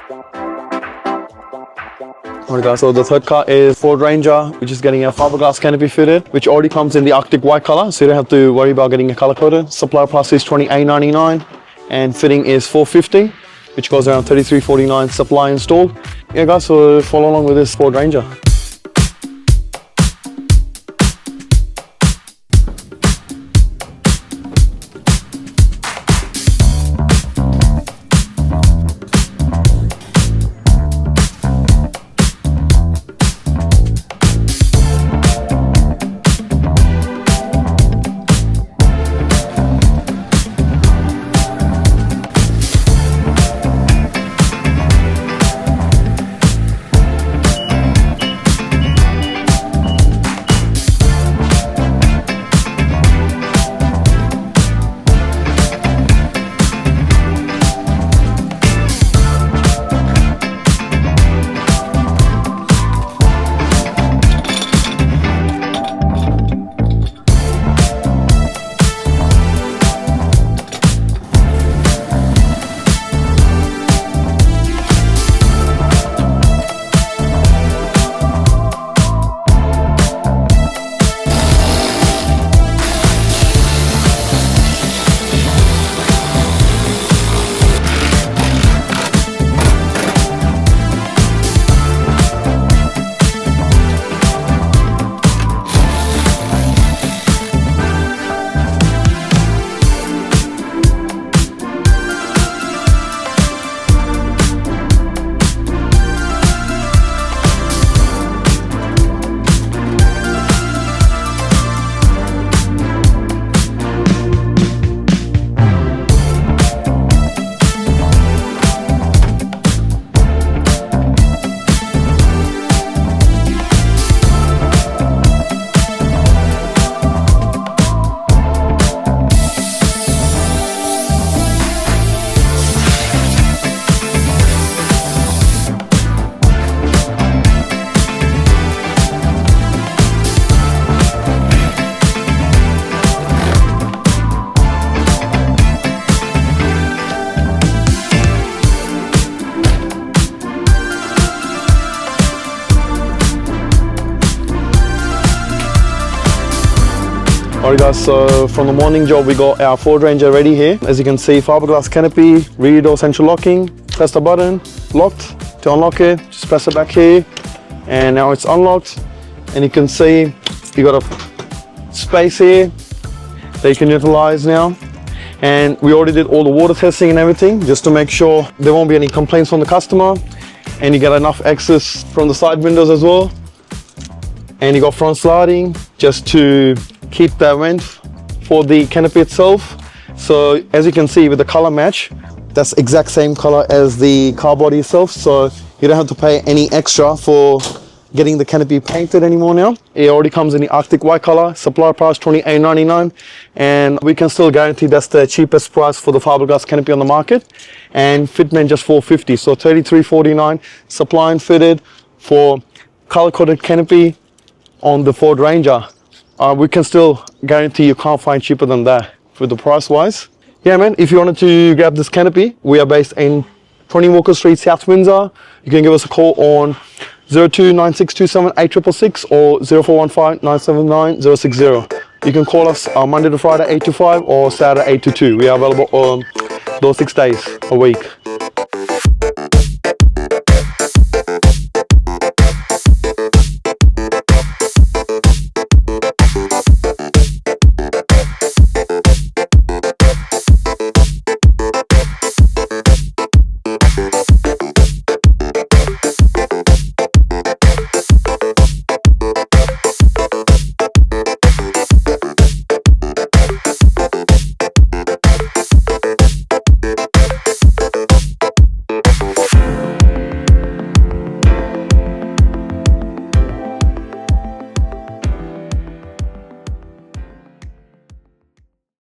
Alright guys, so the third car is Ford Ranger, which is getting a fiberglass canopy fitted, which already comes in the Arctic white color, so you don't have to worry about getting a color coded. Supplier price is $28.99 and fitting is $450, which goes around $33.49 supply installed. Yeah guys, so follow along with this Ford Ranger. Alright guys, so from the morning job we got our Ford Ranger ready here. As you can see, fiberglass canopy, rear door central locking. Press the button, locked. To unlock it, just press it back here, and now it's unlocked. And you can see you got a space here that you can utilize now. And we already did all the water testing and everything, just to make sure there won't be any complaints from the customer. And you get enough access from the side windows as well. And you got front sliding just to keep the vent for the canopy itself. So as you can see with the color match, that's exact same color as the car body itself, so you don't have to pay any extra for getting the canopy painted anymore now. It already comes in the Arctic white color, supplier price $28.99, and we can still guarantee that's the cheapest price for the fiberglass canopy on the market. And fitment just $450, so $33.49 supply and fitted for color coded canopy on the Ford Ranger. We can still guarantee you can't find cheaper than that for the price wise. Yeah man, if you wanted to grab this canopy, we are based in 20 Walker Street, South Windsor. You can give us a call on 0296278666 or 0415979060. You can call us Monday to Friday 8 to 5 or Saturday 8 to 2. We are available on those 6 days a week.